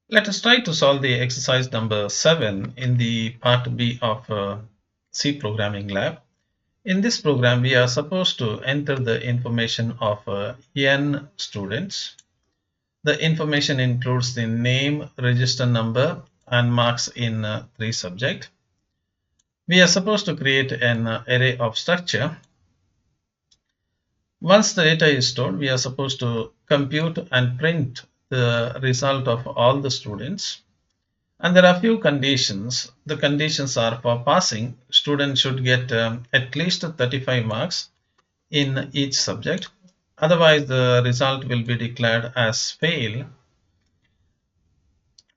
Let us try to solve the exercise number 7 in the part B of C programming lab. In this program, we are supposed to enter the information of n students. The information includes the name, register number, and marks in 3 subjects. We are supposed to create an array of structure. Once the data is stored, we are supposed to compute and print the result of all the students. And there are few conditions. The conditions are: for passing, students should get at least 35 marks in each subject. Otherwise, the result will be declared as fail.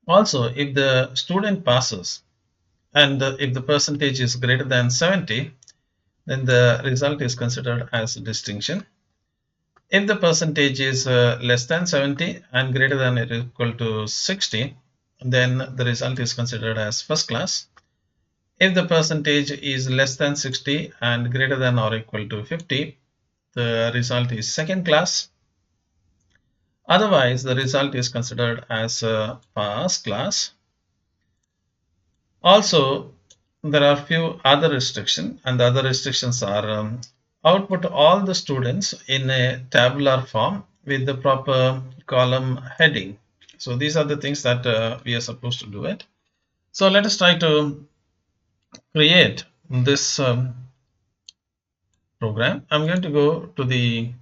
Also, if the student passes and if the percentage is greater than 70, then the result is considered as distinction. If the percentage is less than 70 and greater than or equal to 60, then the result is considered as first class. If the percentage is less than 60 and greater than or equal to 50, the result is second class. Otherwise, the result is considered as first class. Also, there are few other restrictions, and the other restrictions are output all the students in a tabular form with the proper column heading. So these are the things that we are supposed to do it. So let us try to create this program. I'm going to go to the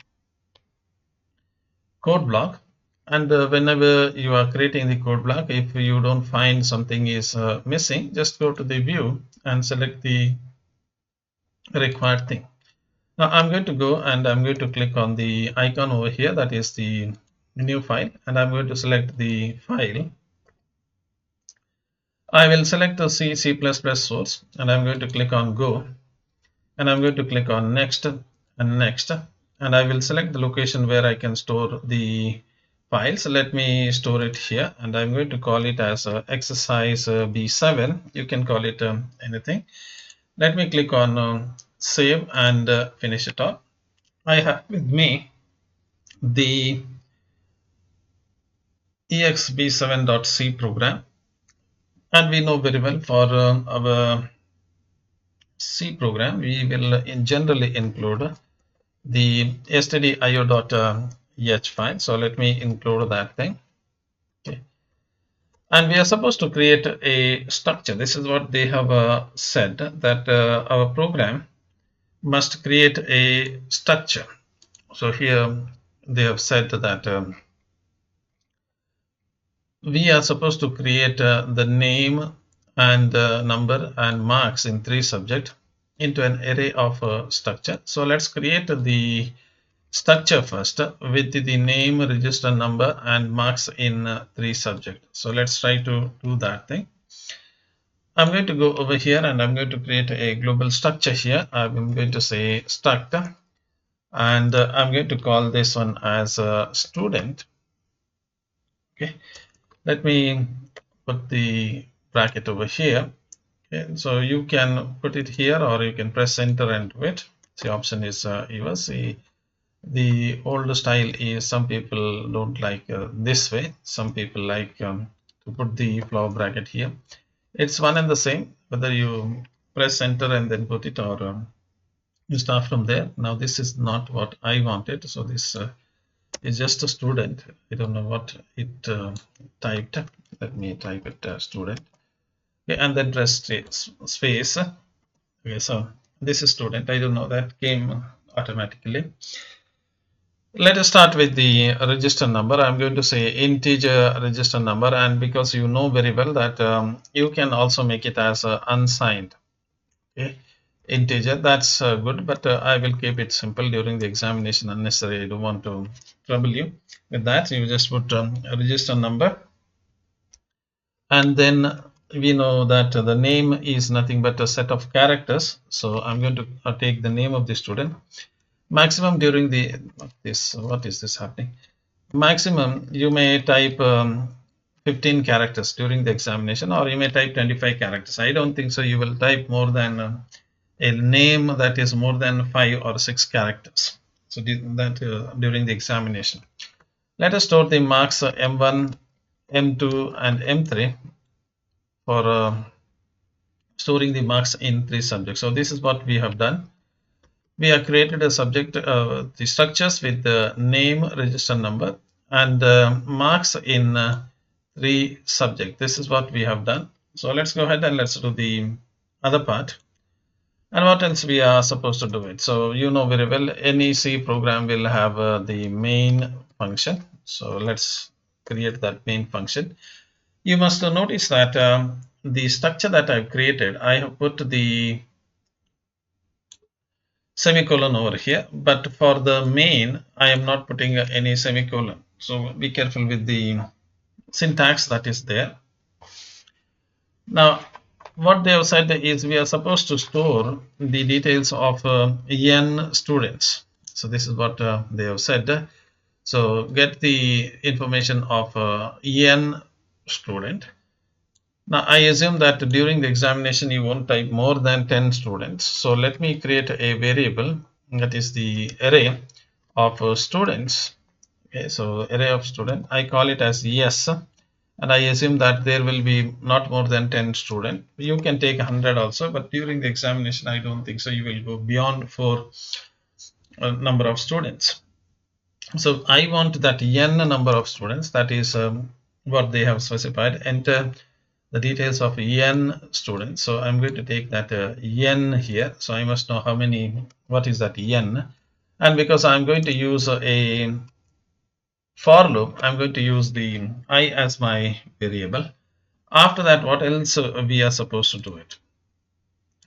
code block, and whenever you are creating the code block, if you don't find something is missing, just go to the view and select the required thing. Now I'm going to go and I'm going to click on the icon over here, that is the new file, and I'm going to select the file. I will select the C++ source, and I'm going to click on go, and I'm going to click on next and next, and I will select the location where I can store the files. Let me store it here, and I'm going to call it as exercise B7. You can call it anything. Let me click on save and finish it up. I have with me the exb7.c program, and we know very well for our C program we will generally include the stdio.h file. So let me include that thing. Okay. And we are supposed to create a structure. This is what they have said, that our program must create a structure. So here they have said that we are supposed to create the name and number and marks in 3 subjects into an array of structure. So let's create the structure first with the name, register number, and marks in 3 subjects. So let's try to do that thing. I'm going to go over here and I'm going to create a global structure here. I'm going to say struct, and I'm going to call this one as a student. Okay, let me put the bracket over here. Okay, so you can put it here or you can press enter and do it. The option is yours. The old style is, some people don't like this way. Some people like to put the flower bracket here. It's one and the same whether you press enter and then put it, or you start from there. Now this is not what I wanted, so this is just a student. I don't know what it typed. Let me type it student. Okay, and then press space. Okay, so this is student. I don't know, that came automatically. Let us start with the register number. I'm going to say integer register number, and because you know very well that you can also make it as unsigned. Okay, integer, that's good, but I will keep it simple during the examination. Unnecessary, I don't want to trouble you with that. You just put register number, and then we know that the name is nothing but a set of characters. So I'm going to take the name of the student. Maximum during the what is this happening? Maximum you may type 15 characters during the examination, or you may type 25 characters. I don't think so you will type more than a name that is more than 5 or 6 characters. So that during the examination. Let us store the marks M1 M2 and M3 for storing the marks in 3 subjects. So this is what we have done. We have created a subject, the structures with the name, register number, and marks in 3 subjects. This is what we have done. So let's go ahead and let's do the other part. And what else we are supposed to do it? So you know very well, any C program will have the main function. So let's create that main function. You must notice that the structure that I've created, I have put the semicolon over here, but for the main, I am not putting any semicolon. So be careful with the syntax that is there. Now, what they have said is we are supposed to store the details of n students. So this is what they have said. So get the information of n student. Now I assume that during the examination you won't type more than 10 students. So let me create a variable that is the array of students. Okay, so array of student, I call it as yes, and I assume that there will be not more than 10 students. You can take 100 also, but during the examination I don't think so you will go beyond 4 number of students. So I want that n number of students, that is what they have specified. Enter the details of n students. So I'm going to take that n here. So I must know how many, what is that n, and because I'm going to use a for loop, I'm going to use the I as my variable. After that, what else we are supposed to do it?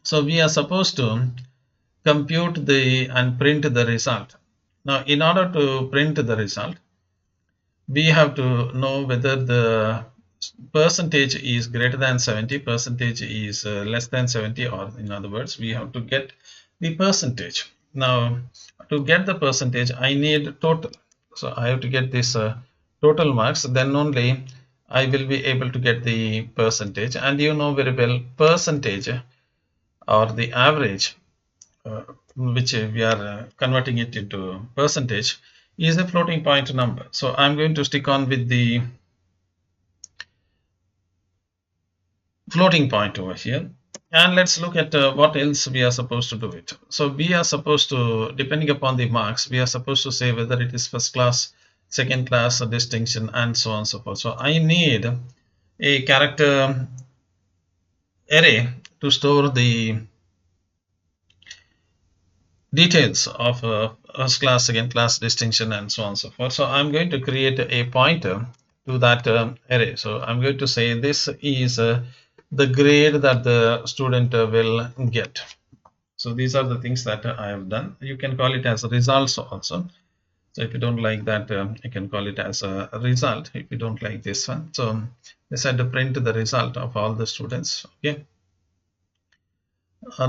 So we are supposed to compute the and print the result. Now in order to print the result, we have to know whether the percentage is greater than 70, percentage is less than 70, or in other words, we have to get the percentage. Now, to get the percentage, I need total. So I have to get this total marks, then only I will be able to get the percentage. And you know very well, percentage or the average, which we are converting it into percentage, is a floating point number. So I'm going to stick on with the floating point over here, and let's look at what else we are supposed to do it. So we are supposed to, depending upon the marks, we are supposed to say whether it is first class, second class, a distinction, and so on and so forth. So I need a character array to store the details of first class, second class, distinction, and so on and so forth. So I'm going to create a pointer to that array. So I'm going to say this is the grade that the student will get. So these are the things that I have done. You can call it as results also. So if you don't like that, you can call it as a result if you don't like this one. So they said to print the result of all the students. Okay.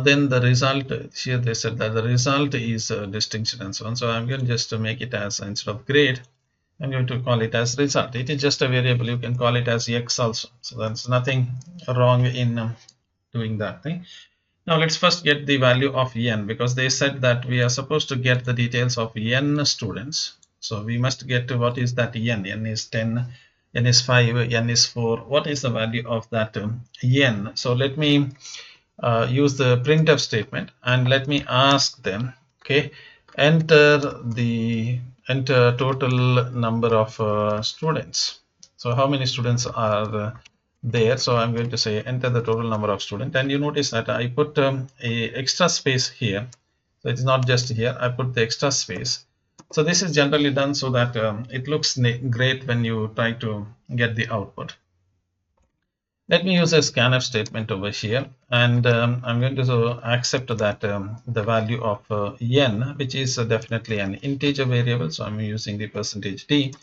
Then the result here, they said that the result is distinction and so on. So I'm going to just to make it as, instead of grade, I'm going to call it as result. It is just a variable. You can call it as x also. So there's nothing wrong in doing that thing. Now let's first get the value of n, because they said that we are supposed to get the details of n students. So we must get to what is that n. N is 10, n is 5, n is 4. What is the value of that n? So let me use the printf statement and let me ask them, okay, enter total number of students. So how many students are there? So I'm going to say enter the total number of students, and you notice that I put a extra space here. So it's not just here, I put the extra space. So this is generally done so that it looks great when you try to get the output. Let me use a scanf statement over here, and I'm going to accept that the value of n, which is definitely an integer variable. So I'm using the percentage %d.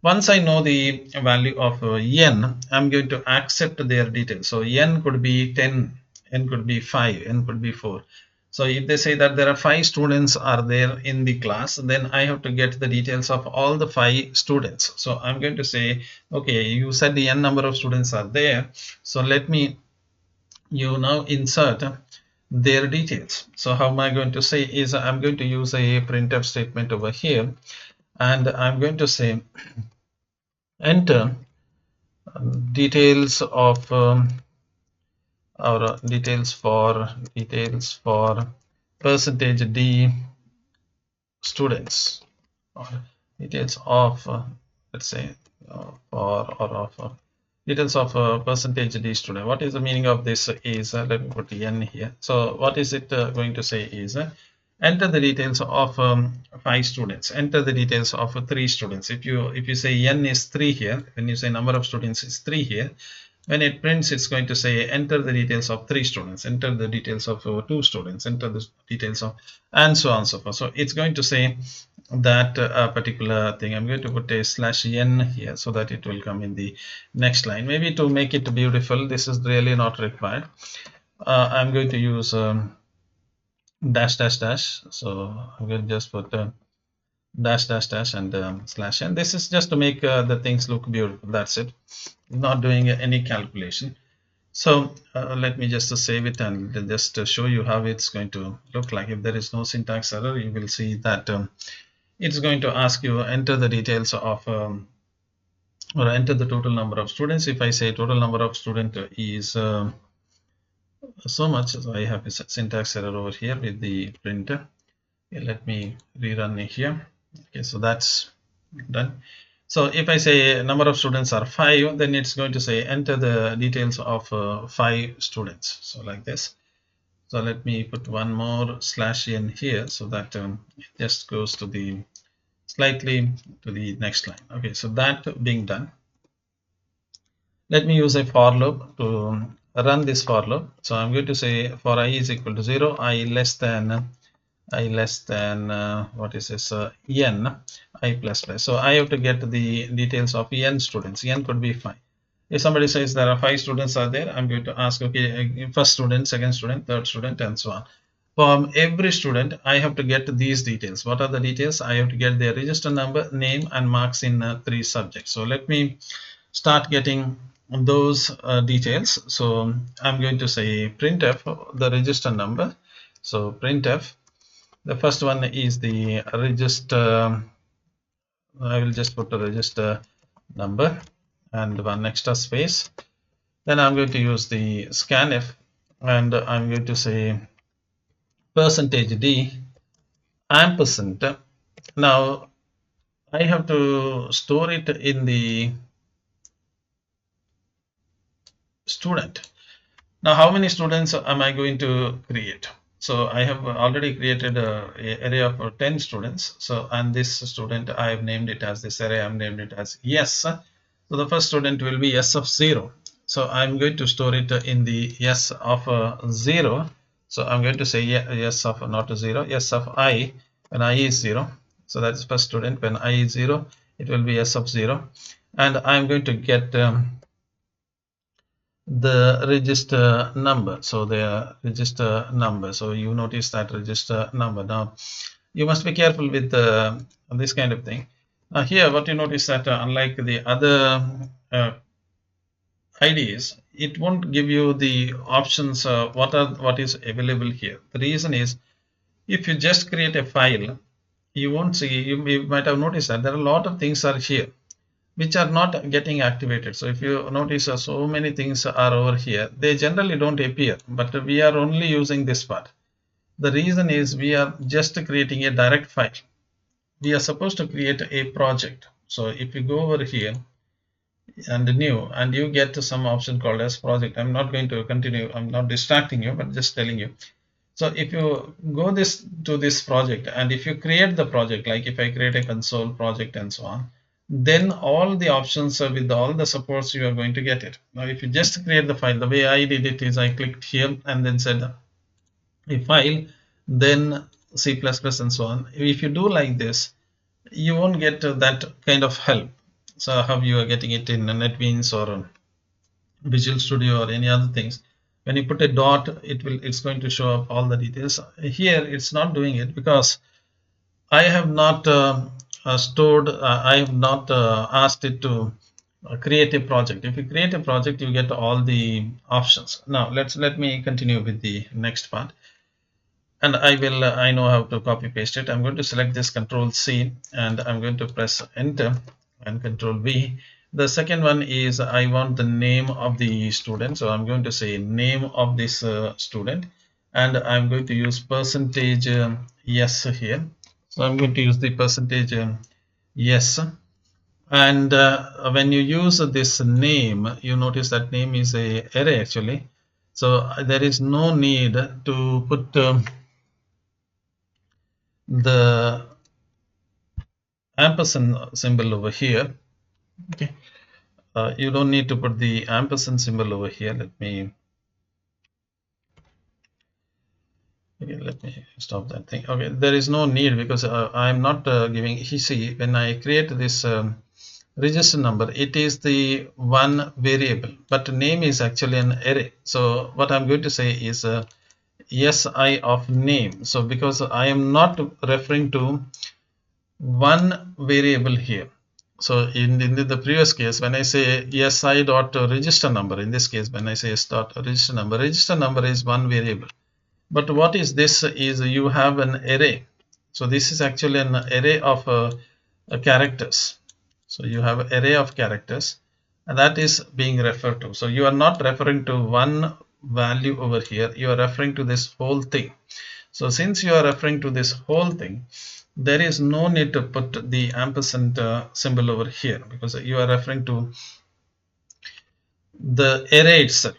Once I know the value of n, I'm going to accept their details. So n could be 10, n could be 5, n could be 4. So if they say that there are 5 students are there in the class, then I have to get the details of all the 5 students. So I'm going to say, okay, you said the n number of students are there. So let me, you now insert their details. So how am I going to say is I'm going to use a printf statement over here, and I'm going to say enter details of our details for percentage D students, or details of let's say for or of details of percentage D student. What is the meaning of this is let me put n here. So what is it going to say is enter the details of 5 students, enter the details of 3 students. If you say n is 3 here, when you say number of students is 3 here, when it prints, it's going to say enter the details of 3 students, enter the details of 2 students, enter the details of, and so on and so forth. So it's going to say that particular thing. I'm going to put a /n here so that it will come in the next line. Maybe to make it beautiful, this is really not required. I'm going to use dash dash dash. So I'm going to just put dash dash dash and /n. This is just to make the things look beautiful. That's it. Not doing any calculation. So let me just save it and just show you how it's going to look like. If there is no syntax error, you will see that it's going to ask you enter the details of or enter the total number of students. If I say total number of student is so much, so I have a syntax error over here with the printer. Okay, let me rerun it here. Okay, so that's done. So if I say number of students are 5, then it's going to say enter the details of 5 students. So like this. So let me put one more /n here so that it just goes to the slightly to the next line. Okay, so that being done, let me use a for loop to run this for loop. So I'm going to say for I is equal to 0, I less than what is this n I plus plus. So I have to get the details of n students. N could be 5. If somebody says there are 5 students are there, I'm going to ask, okay, first student, second student, third student, and so on. From every student, I have to get these details. What are the details? I have to get their register number, name, and marks in 3 subjects. So let me start getting those details. So I'm going to say printf the register number. So printf, the first one is the register. I will just put the register number and one extra space. Then I'm going to use the scanf and I'm going to say percentage D ampersand. Now I have to store it in the student. Now how many students am I going to create? So I have already created an array of 10 students. So and this student I have named it as this array, I have named it as yes. So the first student will be s of 0. So I'm going to store it in the s of 0. So I'm going to say yes of not 0, yes of I when I is 0. So that is first student. When I is 0, it will be s of 0. And I'm going to get the register number. So the register number. So you notice that register number. Now you must be careful with this kind of thing. Now here what you notice that unlike the other IDs, it won't give you the options what is available here. The reason is if you just create a file, you won't see, you might have noticed that there are a lot of things are here which are not getting activated. So if you notice so many things are over here, they generally don't appear, but we are only using this part. The reason is we are just creating a direct file. We are supposed to create a project. So if you go over here and new and you get to some option called as project, I'm not going to continue, I'm not distracting you, but just telling you. So if you go to this project and if you create the project, like if I create a console project and so on, then all the options with all the supports you are going to get it. Now if you just create the file, the way I did it is I clicked here and then said a file, then C++ and so on. If you do like this, you won't get that kind of help. So how you are getting it in NetBeans or Visual Studio or any other things. When you put a dot, it's going to show up all the details. Here it's not doing it because I have not I have not asked it to create a project. If you create a project, you get all the options. Now let me continue with the next part. And I know how to copy paste it. I'm going to select this Control C and I'm going to press enter and Control V. The second one is I want the name of the student. So I'm going to say name of this student, and I'm going to use percentage yes here. So I'm going to use the percentage yes. And when you use this name, you notice that name is a array actually. So there is no need to put the ampersand symbol over here. Okay. You don't need to put the ampersand symbol over here. Let me stop that thing. Okay, there is no need because I'm not giving. You see, when I create this register number, it is the one variable, but name is actually an array. So what I'm going to say is si of name. So because I am not referring to one variable here. So in the previous case, when I say si dot register number, in this case, when I say s dot register number is one variable. But what is this is you have an array. So this is actually an array of characters. So you have an array of characters, and that is being referred to. So you are not referring to one value over here. You are referring to this whole thing. So since you are referring to this whole thing, there is no need to put the ampersand symbol over here because you are referring to the array itself.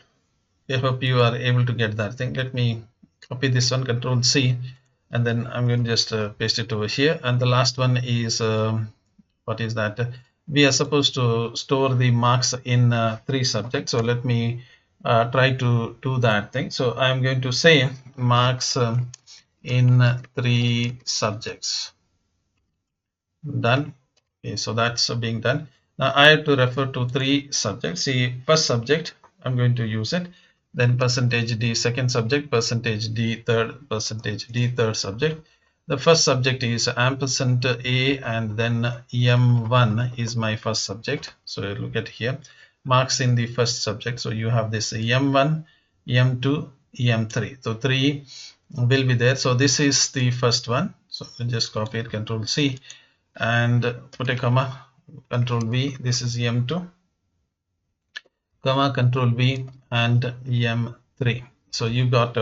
I hope you are able to get that thing. Let me copy this one, Control C, and then I'm going to just paste it over here. And the last one is what is that? We are supposed to store the marks in 3 subjects. So let me try to do that thing. So I'm going to say marks in 3 subjects. Done. Okay, so that's being done. Now I have to refer to 3 subjects. See, first subject, I'm going to use it. Then percentage D second subject, percentage D third subject. The first subject is ampersand A, and then M1 is my first subject. So look at here, marks in the first subject. So you have this M1, M2, M3. So 3 will be there. So this is the first one. So just copy it, Control C, and put a comma, Control V. This is M2, comma, Control V, and M3. So you got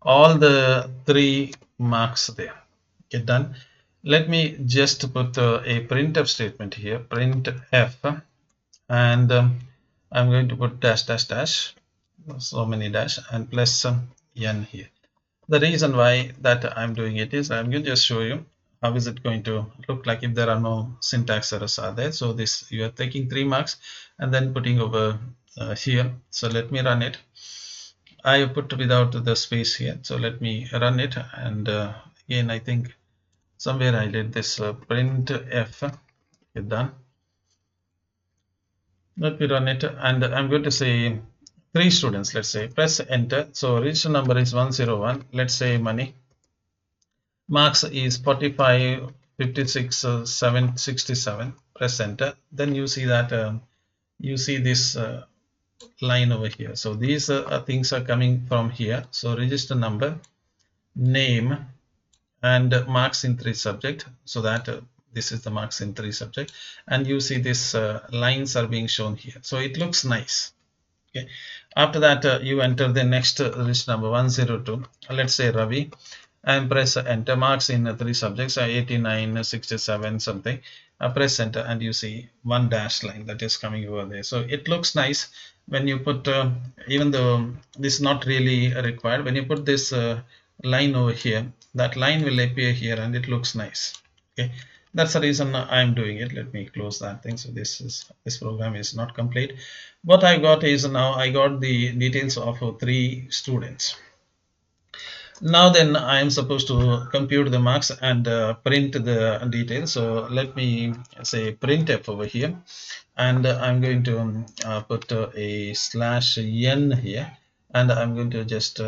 all the 3 marks there. Okay, done. Let me just put a printf statement here, printf, and I'm going to put dash dash dash, so many dash, and plus n here. The reason why that I'm doing it is I'm going to just show you how is it going to look like if there are no syntax errors are there. So this, you are taking 3 marks and then putting over here. So let me run it. I have put without the space here. So let me run it, and again I think somewhere I did this printf. Okay, done. Let me run it, and I'm going to say 3 students. Let's say press enter. So register number is 101. Let's say money. Marks is 45, 56, 767. Press enter. Then you see that you see this line over here. So these things are coming from here. So register number, name, and marks in 3 subject. So that this is the marks in 3 subject, and you see this lines are being shown here. So it looks nice. Okay. After that, you enter the next register number 102. Let's say Ravi, and press enter. Marks in 3 subjects, 89, 67, something. Press enter, and you see one dash line that is coming over there. So it looks nice when you put, even though this is not really required, when you put this line over here, that line will appear here, and it looks nice. Okay, that's the reason I'm doing it. Let me close that thing. So this program is not complete. What I got is, now I got the details of 3 students. Now then I am supposed to compute the marks and print the details. So let me say printf over here, and I'm going to put a slash n here, and I'm going to just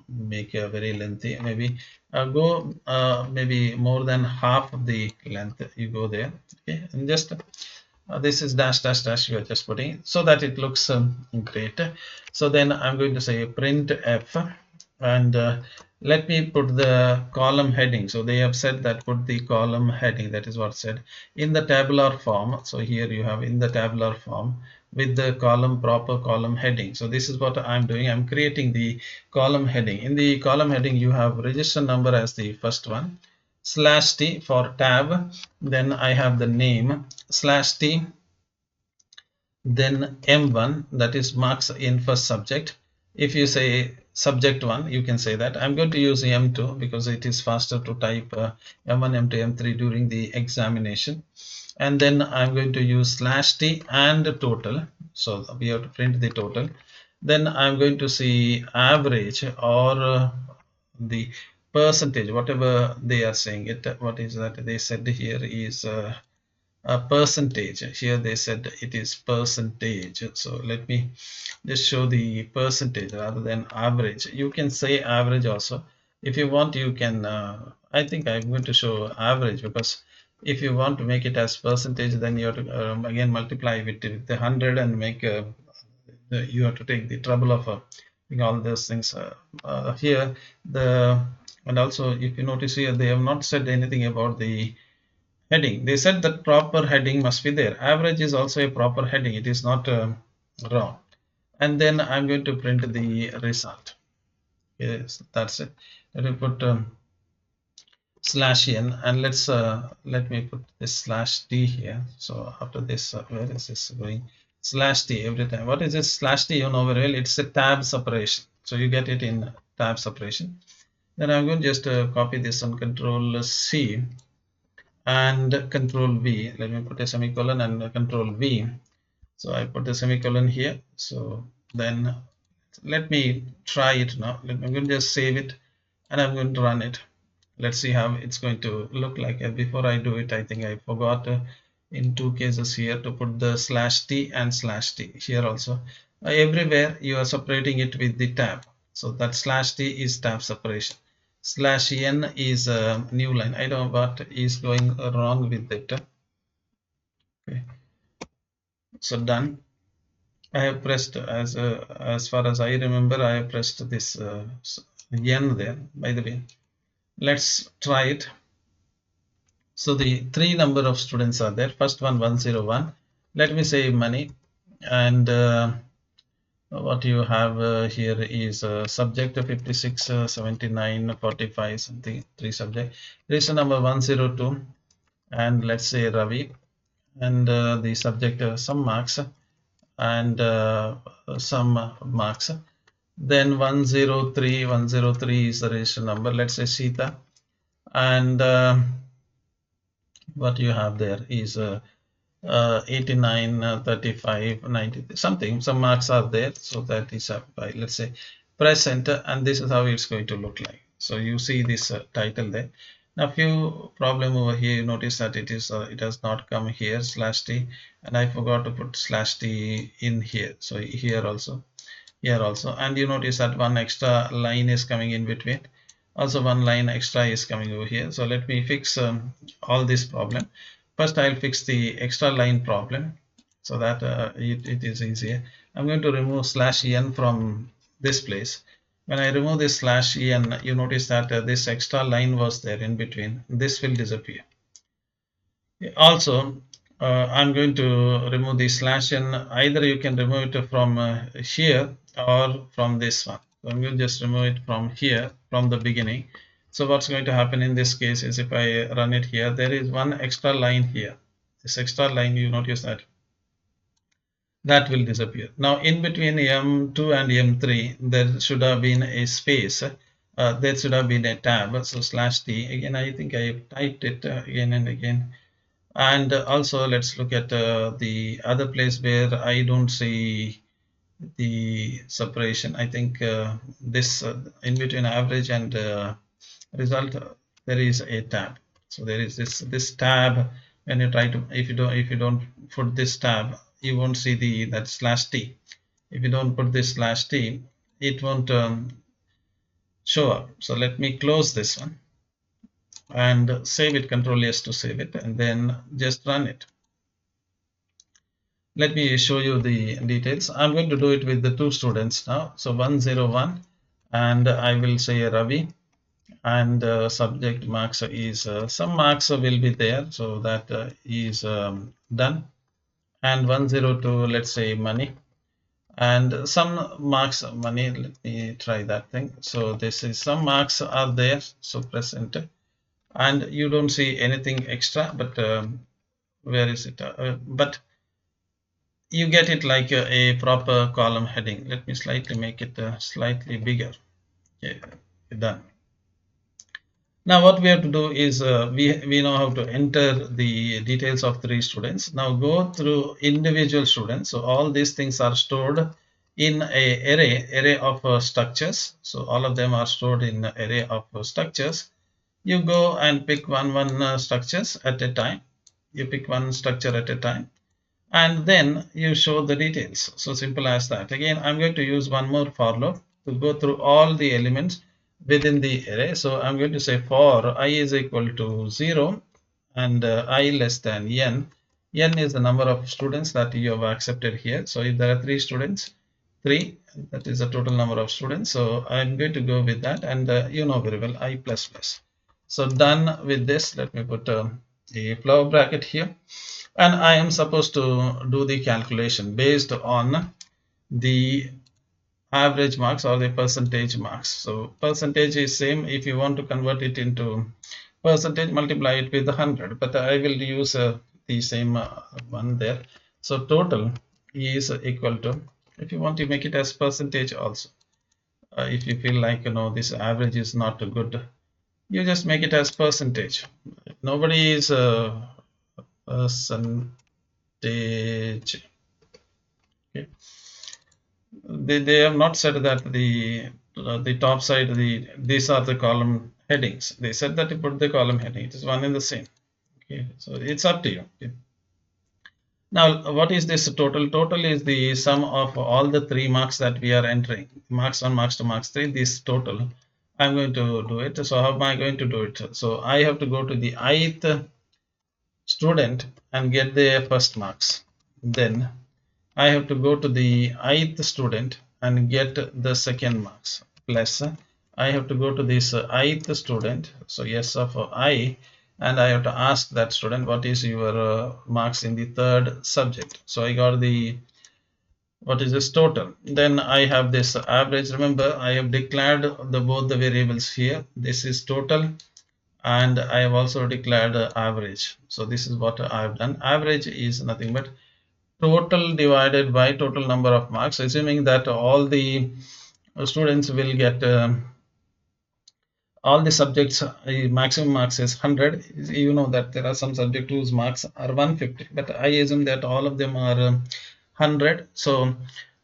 make a very lengthy, maybe go maybe more than half of the length. You go there, okay, and just this is dash dash dash, you are just putting so that it looks great. So then I'm going to say printf, and Let me put the column heading. So they have said that put the column heading, that is what said in the tabular form. So here you have in the tabular form with the column proper column heading. So this is what I'm doing. I'm creating the column heading. In the column heading you have register number as the first one, /t for tab, then I have the name, /t, then M1, that is marks in first subject. If you say subject 1, you can say that. I'm going to use M2 because it is faster to type M1, M2, M3 during the examination. And then I'm going to use /t and total. So we have to print the total. Then I'm going to see average or the percentage, whatever they are saying it. What is that they said here is a percentage. Here they said it is percentage. So let me just show the percentage rather than average. You can say average also. If you want, you can, I think I'm going to show average, because if you want to make it as percentage, then you have to again multiply with the 100 and make you have to take the trouble of all those things here. And also if you notice here, they have not said anything about the heading. They said that proper heading must be there. Average is also a proper heading. It is not wrong. And then I'm going to print the result. Yes, that's it. Let me put /n, and let me put this /t here. So after this, where is this going? /t every time. What is this /t? You know very well. It's a tab separation. So you get it in tab separation. Then I'm going to just copy this on Control C and Control V. Let me put a semicolon and Control V. So I put the semicolon here. So then let me try it now. I'm going to just save it and I'm going to run it. Let's see how it's going to look like. Before I do it, I think I forgot in two cases here to put the /t and /t here also. Everywhere you are separating it with the tab. So that /t is tab separation. /n is a new line. I don't know what is going wrong with it. Okay. So done. I have pressed, as far as I remember, I have pressed this n there. By the way, let's try it. So the three number of students are there. First one 101. Let me say money, and what you have here is subject 56, 79, 45, something, three subject. Register number 102, and let's say Ravi, and the subject some marks and some marks. Then 103 is the register number. Let's say Sita, and what you have there is 89, 35, 90, something. Some marks are there, so that is by, let's say, press enter, and this is how it's going to look like. So you see this title there. Now, few problem over here. You notice that it has not come here /t, and I forgot to put /t in here. So here also, and you notice that one extra line is coming in between. Also one line extra is coming over here. So let me fix all this problem. First I'll fix the extra line problem, so that it is easier. I'm going to remove /en from this place. When I remove this /en, you notice that this extra line was there in between. This will disappear. Also, I'm going to remove the /n. Either you can remove it from here or from this one. So I'm going to just remove it from here, from the beginning. So what's going to happen in this case is, if I run it here, there is one extra line here. This extra line, you notice that will disappear. Now in between M2 and M3, there should have been a space. There should have been a tab. So /t. Again, I think I typed it again and again. And also let's look at the other place where I don't see the separation. I think this in between average and result, there is a tab. So there is this tab. When you try to, if you don't put this tab, you won't see that /t. If you don't put this /t, it won't show up. So let me close this one and save it. Control S to save it, and then just run it. Let me show you the details. I'm going to do it with the two students now. So 101, and I will say Ravi. and subject marks is some marks will be there, so that is done. And 102, let's say money, and some marks money. Let me try that thing. So this is some marks are there, so press enter, and you don't see anything extra, but where is it? But you get it like a proper column heading. Let me slightly make it slightly bigger. Okay, done. Now what we have to do is we know how to enter the details of 3 students. Now go through individual students. So all these things are stored in a array of structures. So all of them are stored in an array of structures. You go and pick one structures at a time. You pick one structure at a time, and then you show the details. So simple as that. Again, I'm going to use one more for loop to go through all the elements within the array. So I'm going to say for I is equal to 0 and I less than n. N is the number of students that you have accepted here. So if there are 3 students, 3, that is the total number of students. So I'm going to go with that, and you know very well I plus plus. So done with this. Let me put a flower bracket here, and I am supposed to do the calculation based on the average marks or the percentage marks. So percentage is same. If you want to convert it into percentage, multiply it with 100, but I will use the same one there. So total is equal to, if you want to make it as percentage also, if you feel like this average is not good, you just make it as percentage. Nobody is percentage. Okay. They have not said that the top side, these are the column headings. They said that you put the column heading. It is one and the same. Okay, so it's up to you. Okay. Now, what is this total? Total is the sum of all the 3 marks that we are entering. Marks 1, marks 2, marks 3. This total, I'm going to do it. So how am I going to do it? So I have to go to the ith student and get their first marks. Then I have to go to the ith student and get the second marks, plus I have to go to this ith student, so s of I, and I have to ask that student what is your marks in the third subject. So I got the, what is this total. Then I have this average. Remember, I have declared both the variables here. This is total, and I have also declared average. So this is what I have done. Average is nothing but total divided by total number of marks, assuming that all the students will get all the subjects maximum marks is 100. You know that there are some subject whose marks are 150, but I assume that all of them are 100. So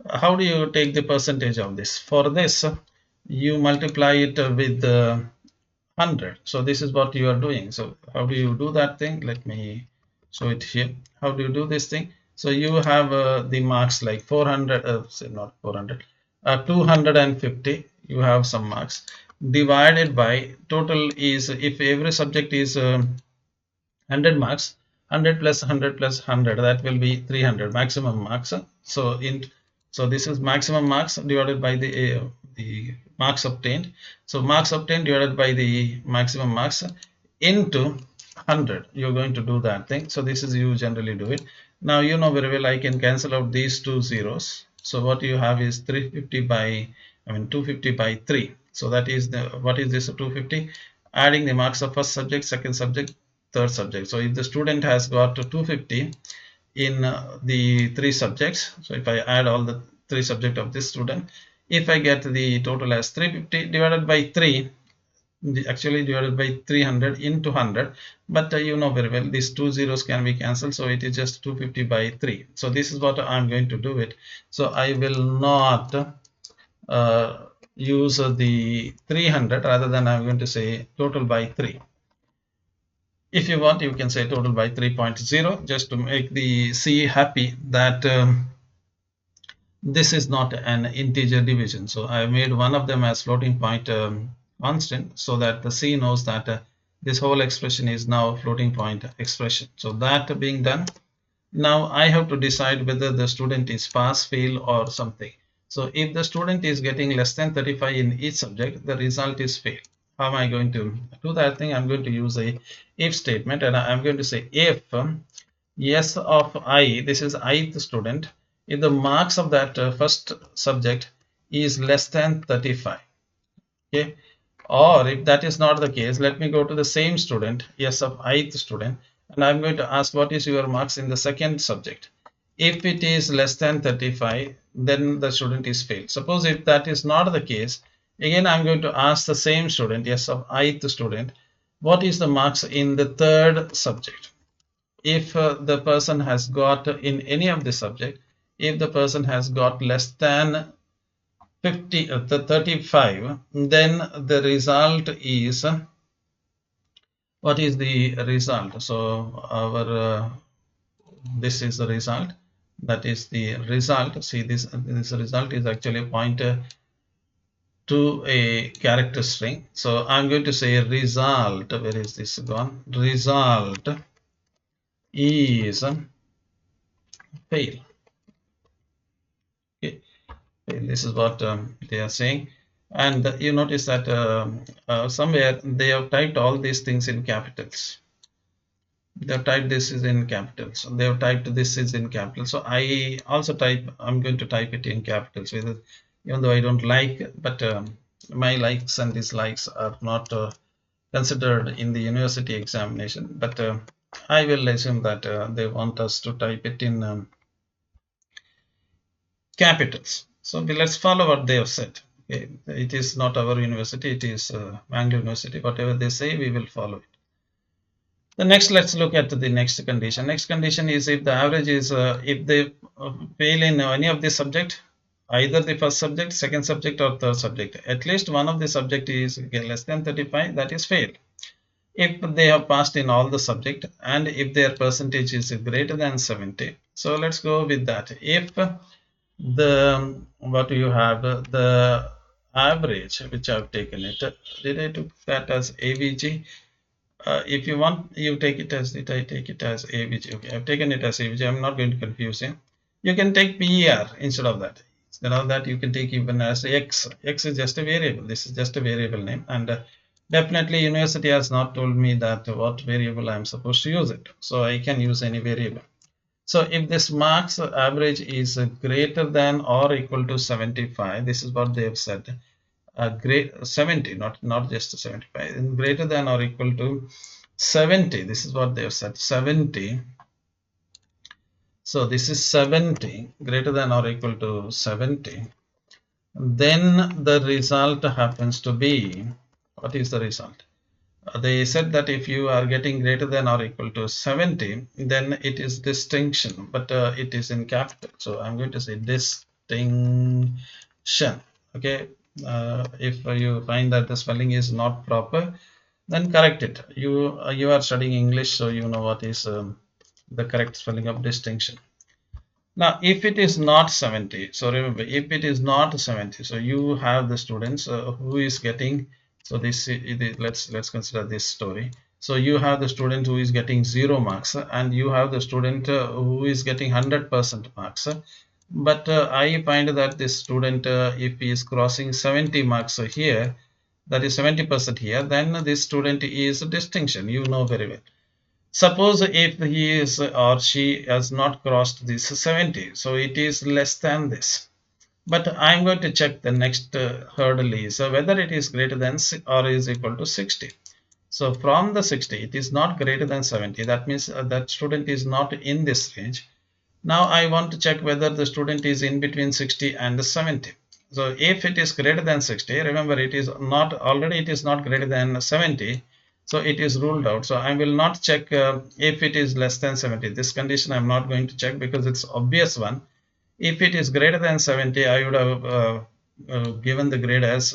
how do you take the percentage of this? For this, you multiply it with 100. So this is what you are doing. So how do you do that thing? Let me show it here. How do you do this thing? So you have the marks like 400, say not 400, 250. You have some marks divided by total is, if every subject is 100 marks, 100 plus 100 plus 100, that will be 300 maximum marks. So this is maximum marks divided by the marks obtained. So marks obtained divided by the maximum marks into 100. You're going to do that thing. So this is, you generally do it. Now you know very well I can cancel out these 2 zeros. So what you have is 350 by, 250 by 3. So that is the, what is this 250? Adding the marks of first subject, second subject, third subject. So if the student has got 250 in the 3 subjects, so if I add all the 3 subjects of this student, if I get the total as 350 divided by 3, actually divided by 300 into 100, but you know very well these 2 zeros can be cancelled, so it is just 250 by 3. So this is what I'm going to do it. So I will not use the 300, rather than I'm going to say total by 3. If you want, you can say total by 3.0, just to make the C happy that this is not an integer division. So I made one of them as floating point constant, so that the C knows that this whole expression is now floating point expression. So that being done, now I have to decide whether the student is pass, fail, or something. So if the student is getting less than 35 in each subject, the result is fail. how am I going to do that thing? I'm going to use a if statement, and I'm going to say if S of I, this is ith student, if the marks of that first subject is less than 35. Okay, or if that is not the case, let me go to the same student, S of ith student, and I'm going to ask what is your marks in the second subject. If it is less than 35, then the student is failed. Suppose if that is not the case, again I'm going to ask the same student, S of ith student, what is the marks in the third subject. If the person has got in any of the subject, if the person has got less than 35, then the result is, what is the result? So our this is the result, that is the result. See, this result is actually a pointer to a character string. So I'm going to say result, where is this gone? Result is fail. Okay, this is what they are saying. And you notice that somewhere they have typed all these things in capitals. They have typed this is in capitals. They have typed this is in capitals. So I also type, I'm going to type it in capitals, even though I don't like, but my likes and dislikes are not considered in the university examination. But I will assume that they want us to type it in capitals. So let's follow what they have said. Okay. It is not our university, it is Mangalore University. Whatever they say, we will follow it. The next, let's look at the next condition. Next condition is if the average is, if they fail in any of the subject, either the first subject, second subject, or third subject, at least one of the subject is less than 35, that is fail. If they have passed in all the subject, and if their percentage is greater than 70. So let's go with that. If the, what do you have, the average, which I've taken it, did I took that as AVG? If you want, you take it as, did I take it as AVG? Okay, I've taken it as AVG. I'm not going to confuse you. You can take PER instead of that. Instead of that, you can take even as X. X is just a variable. This is just a variable name. And definitely university has not told me that what variable I'm supposed to use it. So I can use any variable. So if this marks average is greater than or equal to 75, this is what they have said. Great 70, not just 75, greater than or equal to 70. This is what they have said, 70. So this is 70, greater than or equal to 70. Then the result happens to be, what is the result? They said that if you are getting greater than or equal to 70, then it is distinction, but it is in capital. So I'm going to say distinction. Okay, if you find that the spelling is not proper, then correct it. You are studying English, so you know what is the correct spelling of distinction. Now, if it is not 70, so remember, if it is not 70, so you have the students who is getting, so this let's consider this story. So you have the student who is getting 0 marks, and you have the student who is getting 100% marks. But I find that this student, if he is crossing 70 marks here, that is 70% here, then this student is a distinction. You know very well. Suppose if he is or she has not crossed this 70, so it is less than this. But I'm going to check the next hurdle is whether it is greater than or is equal to 60. So from the 60, it is not greater than 70. That means that student is not in this range. Now I want to check whether the student is in between 60 and 70. So if it is greater than 60, remember it is not, already it is not greater than 70. So it is ruled out. So I will not check if it is less than 70. This condition I'm not going to check because it's obvious one. If it is greater than 70, I would have given the grade as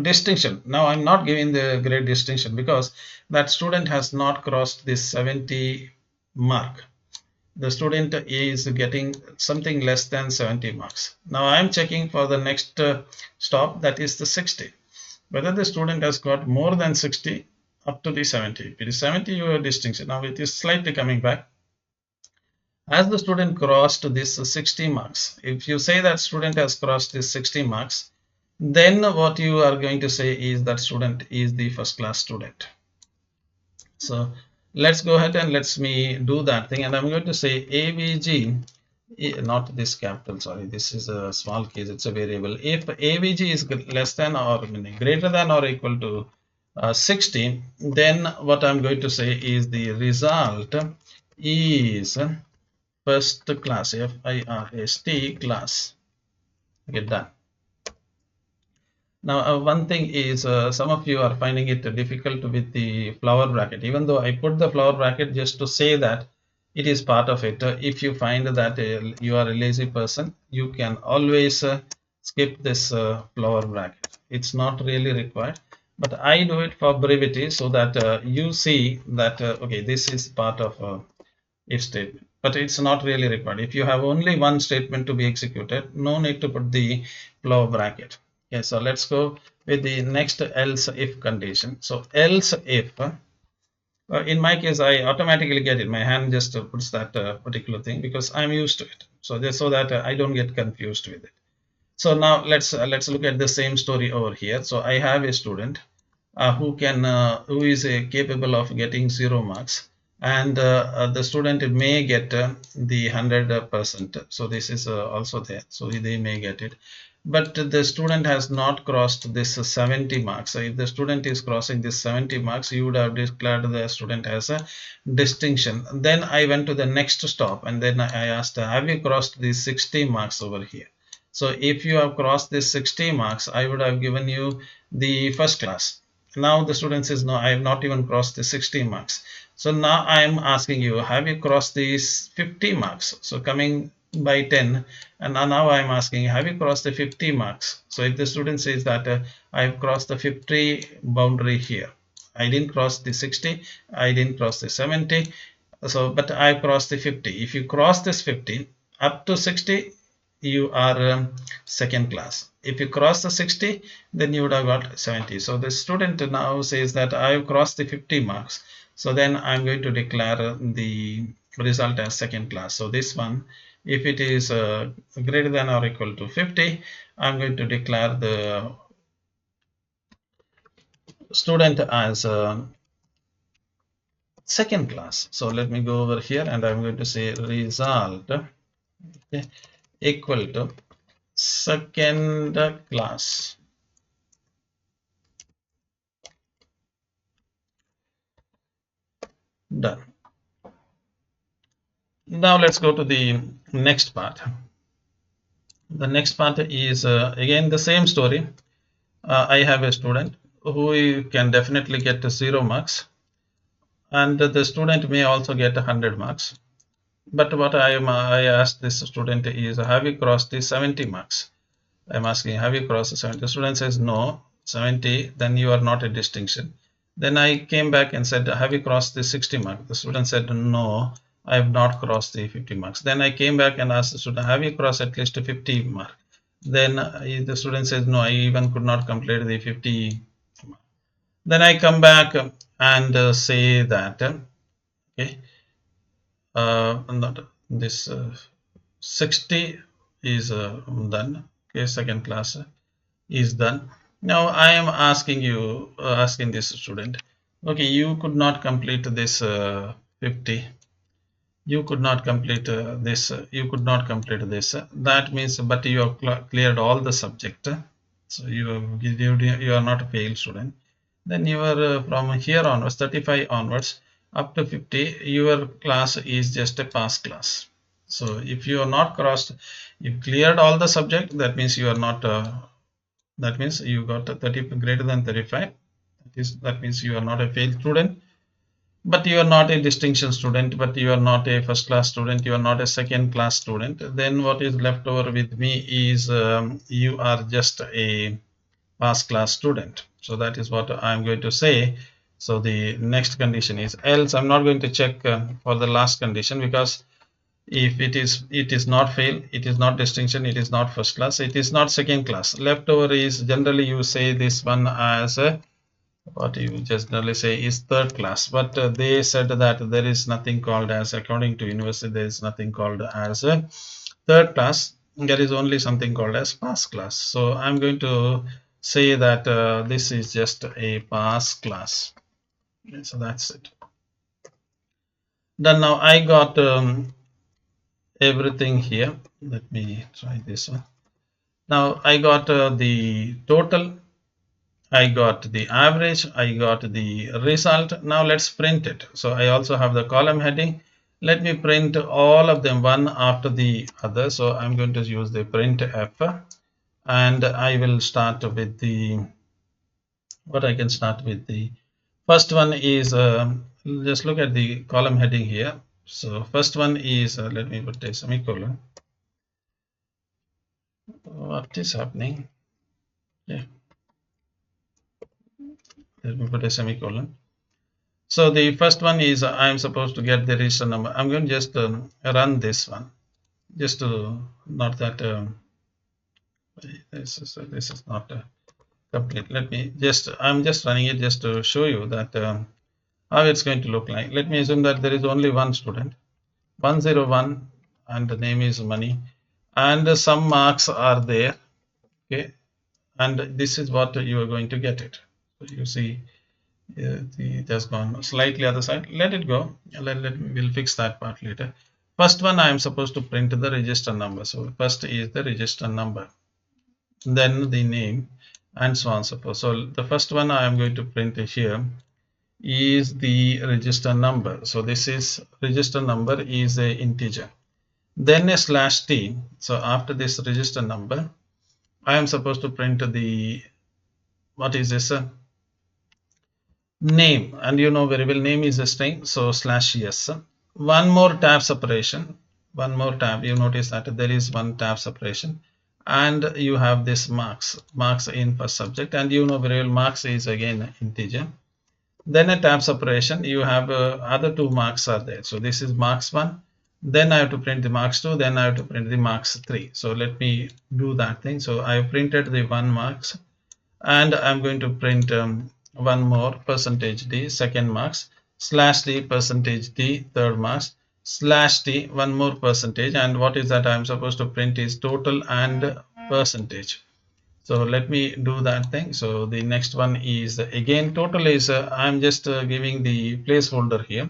distinction. Now I'm not giving the grade distinction because that student has not crossed this 70 mark. The student is getting something less than 70 marks. Now I am checking for the next stop, that is the 60. Whether the student has got more than 60 up to the 70. If it is 70, you have distinction. Now it is slightly coming back. As the student crossed this 60 marks, if you say that student has crossed this 60 marks, then what you are going to say is that student is the first class student. So let's go ahead and let's me do that thing, and I'm going to say AVG, not this capital, sorry, this is a small case, it's a variable. If AVG is less than or greater than or equal to 60, then what I'm going to say is the result is first class, FIRST class. Okay, done. Now, one thing is some of you are finding it difficult with the flower bracket, even though I put the flower bracket just to say that it is part of it. If you find that you are a lazy person, you can always skip this flower bracket. It's not really required, but I do it for brevity so that you see that, okay, this is part of if statement, but it's not really required. If you have only one statement to be executed, no need to put the flower bracket. Okay, so let's go with the next else if condition. So else if, in my case, I automatically get it. My hand just puts that particular thing because I'm used to it. So just so that I don't get confused with it. So now let's look at the same story over here. So I have a student who is capable of getting 0 marks, and the student may get the 100%. So this is also there, so they may get it, but the student has not crossed this 70 marks. So if the student is crossing this 70 marks, you would have declared the student as a distinction. Then I went to the next stop, and then I asked, have you crossed the 60 marks over here? So if you have crossed this 60 marks, I would have given you the first class. Now the student says, no, I have not even crossed the 60 marks. So now I am asking you, have you crossed these 50 marks? So coming by 10, and now I am asking, have you crossed the 50 marks? So if the student says that I have crossed the 50 boundary here, I didn't cross the 60, I didn't cross the 70, so but I crossed the 50. If you cross this 50 up to 60, you are second class. If you cross the 60, then you would have got 70. So the student now says that I have crossed the 50 marks. So then I'm going to declare the result as second class. So this one, if it is greater than or equal to 50, I'm going to declare the student as second class. So let me go over here, and I'm going to say result, okay, equal to second class. Done. Now let's go to the next part. The next part is again the same story. I have a student who can definitely get 0 marks, and the student may also get 100 marks. But what I asked this student is, have you crossed the 70 marks? I'm asking, have you crossed the 70? The student says no, 70, then you are not a distinction. Then I came back and said, have you crossed the 60 mark? The student said no, I have not crossed the 50 marks. Then I came back and asked the student, have you crossed at least 50 mark? Then the student says no, I even could not complete the 50. Then I come back and say that okay, not this 60 is done. Okay, second class is done. Now I am asking you, asking this student, okay, you could not complete this 50. You could not complete this. You could not complete this. That means, but you have cleared all the subject. So you are not a failed student. Then you are from here onwards, 35 onwards, up to 50. Your class is just a pass class. So if you are not crossed, you cleared all the subject. That means you are not. That means you got a 30 greater than 35. That means you are not a failed student, but you are not a distinction student, but you are not a first class student, you are not a second class student. Then what is left over with me is you are just a pass class student. So that is what I'm going to say. So the next condition is else. I'm not going to check for the last condition, because if it is not fail, it is not distinction, it is not first class, it is not second class. Leftover is generally you say this one as a, what you just generally say is third class, but they said that there is nothing called as, according to university, there is nothing called as a third class. there is only something called as pass class. So I'm going to say that this is just a pass class. So that's it. Then now I got everything here. Let me try this one. Now I got the total, I got the average, I got the result. Now let's print it. So I also have the column heading. Let me print all of them one after the other. So I'm going to use the printf, and I will start with the, what I can start with the first one is, just look at the column heading here. So first one is, let me put a semicolon. What is happening? Yeah, let me put a semicolon. So the first one is, I'm supposed to get the register number. I'm going to just run this one, just to, not that this is not complete. Let me just, I'm just running it just to show you that how it's going to look like. Let me assume that there is only one student, 101, and the name is Money, and some marks are there. Okay, and this is what you are going to get it. So you see, it has gone slightly other side. Let it go. We'll fix that part later. First one, I am supposed to print the register number. So first is the register number, then the name, and so on, so forth. So the first one I am going to print here is the register number. So this is register number is a integer. Then a slash t. So after this register number, I am supposed to print the, what is this? Name, and you know very well name is a string, so slash yes. One more tab separation, one more tab. You notice that there is one tab separation, and you have this marks in first subject, and you know very well marks is again integer. Then a tab separation, you have other two marks are there. So this is marks 1, then I have to print the marks 2, then I have to print the marks 3. So let me do that thing. So I have printed the 1 marks, and I'm going to print one more percentage d second marks, slash d percentage d third marks, slash t one more percentage, and what is that I'm supposed to print is total and percentage. So let me do that thing. So the next one is again total is, I'm just giving the placeholder here.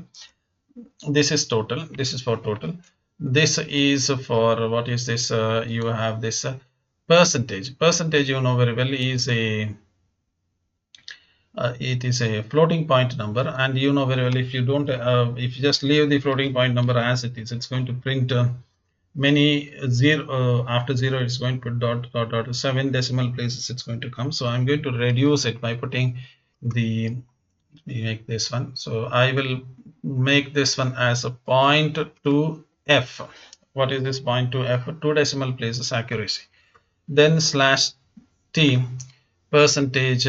This is total, this is for total, this is for, what is this, you have this percentage, you know very well is a, it is a floating point number, and you know very well if you don't, if you just leave the floating point number as it is, it's going to print many zero, after zero it's going to put dot 7 decimal places it's going to come. So I'm going to reduce it by putting the, make this one, so I will make this one as a 0.2f. What is this 0.2f? 2 decimal places accuracy. Then slash t percentage,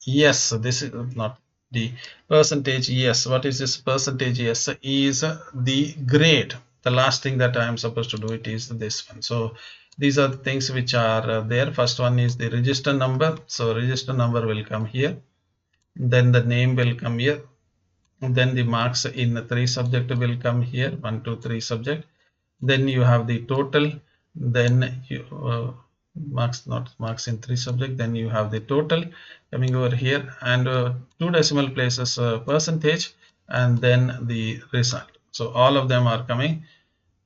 yes, this is not the percentage, yes. What is this percentage? Yes is the grade. The last thing that I am supposed to do it is this one. So these are the things which are there. First one is the register number. So register number will come here. Then the name will come here. And then the marks in the 3 subject will come here. 1, 2, 3 subject. Then you have the total. Then you marks, not marks in 3 subject, then you have the total coming over here, and 2 decimal places percentage, and then the result. So all of them are coming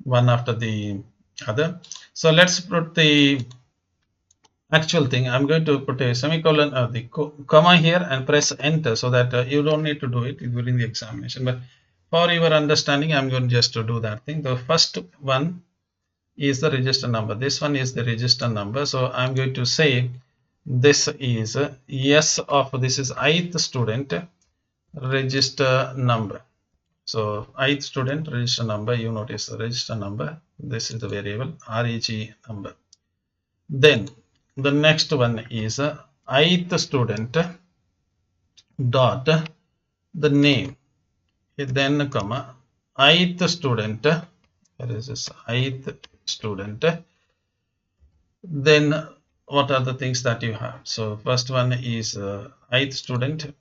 one after the other. So let's put the actual thing. I'm going to put a semicolon, the comma here, and press enter, so that you don't need to do it during the examination, but for your understanding I'm going just to do that thing. The first one is the register number. This one is the register number. So I'm going to say this is yes of, this is ith student register number. So ith student register number, you notice the register number. This is the variable reg number. Then the next one is ith student dot the name, then comma ith student, where is this, ith student, then what are the things that you have? So first one is ith student,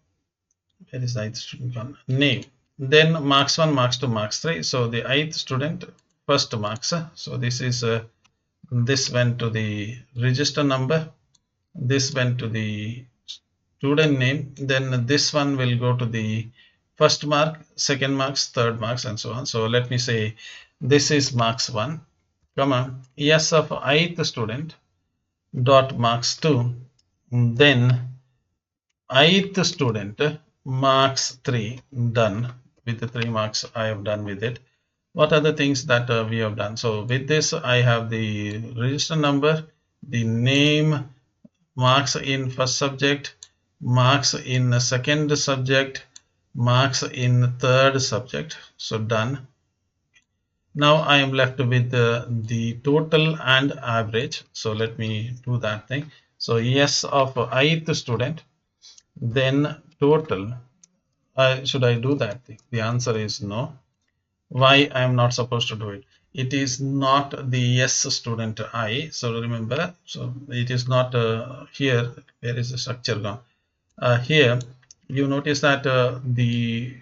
where is the ith student one, name, then marks 1, marks 2, marks 3. So the ith student first marks, so this is this went to the register number, this went to the student name, then this one will go to the first mark, second marks, third marks, and so on. So let me say this is marks 1, comma, yes of ith student dot marks 2, then ith student marks 3, done. With the 3 marks I have done with it. What are the things that we have done? So with this I have the register number, the name, marks in first subject, marks in second subject, marks in third subject. So done. Now I am left with the total and average. So let me do that thing. So yes of ith student, then total. Should I do that thing? The answer is no. Why I am not supposed to do it? It is not the yes student I. So remember, so it is not here. Where is the structure gone? Here you notice that the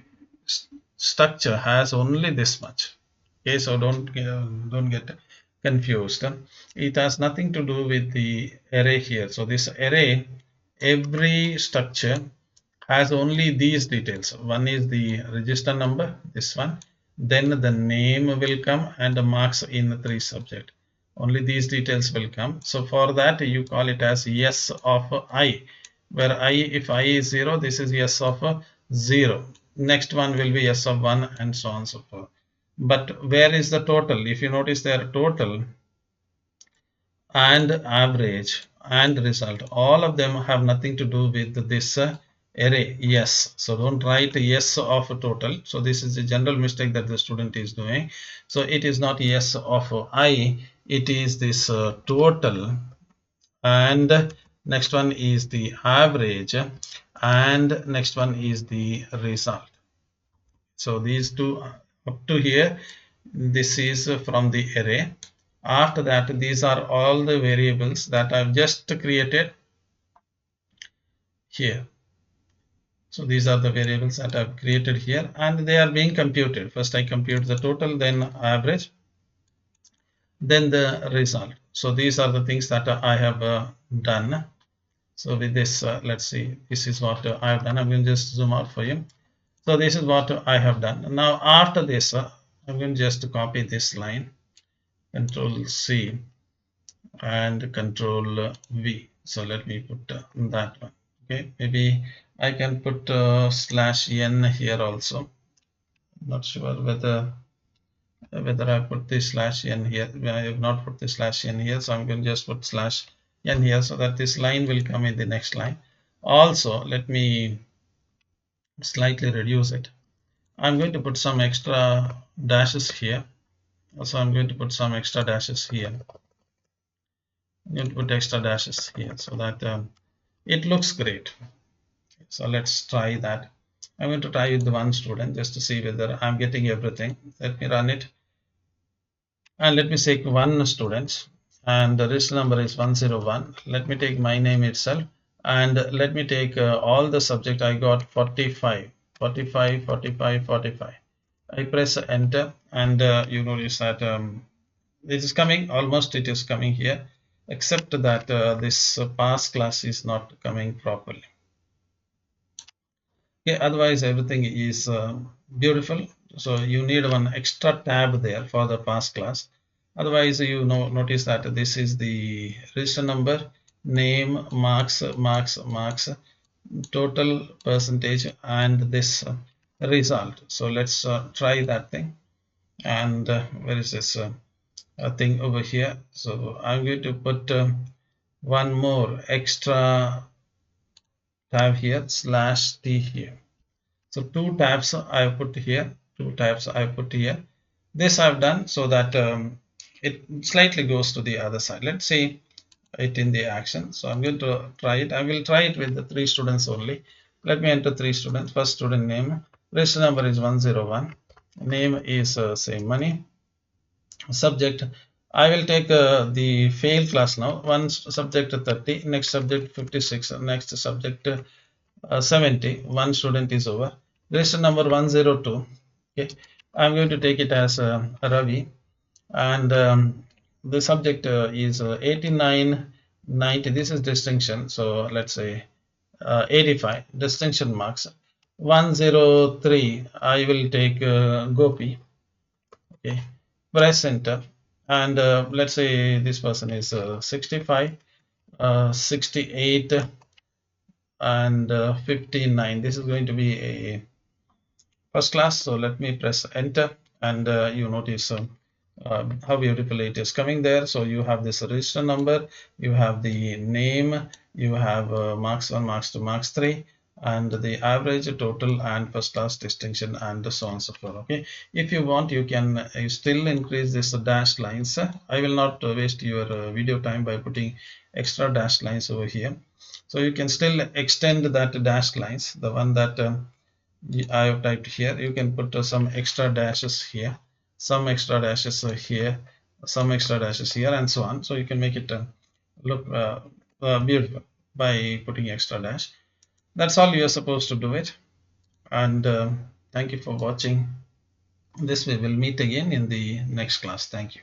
structure has only this much. Okay, so don't get confused. It has nothing to do with the array here. So this array, every structure has only these details. One is the register number, this one, then the name will come and the marks in the 3 subject. Only these details will come. So for that you call it as yes of I, where I, if I is 0, this is yes of 0. Next one will be yes of 1, and so on and so forth. But where is the total? If you notice there, total and average and result, all of them have nothing to do with this array yes. So don't write yes of total. So this is a general mistake that the student is doing. So it is not yes of I, it is this total, and next one is the average, and next one is the result. So these two up to here, this is from the array. After that, these are all the variables that I've just created here. So these are the variables that I've created here, and they are being computed. First I compute the total, then average, then the result. So these are the things that I have done. So with this, let's see, this is what I have done. I'm going to just zoom out for you. So this is what I have done. Now after this, I'm going to just copy this line, Control C and Control V. So let me put that one. Okay, maybe I can put /n here also. I'm not sure whether I put this /n here. I have not put this /n here, so I'm going to just put /n here so that this line will come in the next line. Also, let me slightly reduce it. I'm going to put some extra dashes here. Also, I'm going to put some extra dashes here. I'm going to put extra dashes here so that it looks great. So let's try that. I'm going to try with the one student just to see whether I'm getting everything. Let me run it. And let me take one student, and the register number is 101. Let me take my name itself, and let me take all the subject. I got 45, 45, 45, 45. I press enter, and you notice that it is coming, almost it is coming here, except that this pass class is not coming properly. Okay, otherwise everything is beautiful. So you need one extra tab there for the pass class. Otherwise, you notice that this is the register number, name, marks, total percentage, and this result. So let's try that thing. And where is this thing over here? So I'm going to put one more extra tab here, /t here. So two tabs I put here, two tabs I put here. This I've done so that it slightly goes to the other side. Let's see it in the action. So I'm going to try it. I will try it with the 3 students only. Let me enter 3 students. First student name, register number is 101. Name is say money. Subject, I will take the fail class now. One subject 30, next subject 56, next subject 70. One student is over. Register number 102. Okay, I'm going to take it as Ravi, and the subject is 89, 90. This is distinction. So let's say 85 distinction marks. 103. I will take Gopi. Okay, press enter, and let's say this person is 65, 68, and 59. This is going to be a first class. So let me press enter, and you notice how beautiful it is coming there. So you have this register number, you have the name, you have marks 1, marks 2, marks 3, and the average, total, and first class, distinction, and so on and so forth. Okay, if you want, you can you still increase this dashed lines. I will not waste your video time by putting extra dashed lines over here. So you can still extend that dashed lines, the one that I have typed here. You can put some extra dashes here, some extra dashes here, some extra dashes here, and so on. So you can make it look beautiful by putting extra dash. That's all you are supposed to do it. And thank you for watching this. We will meet again in the next class. Thank you.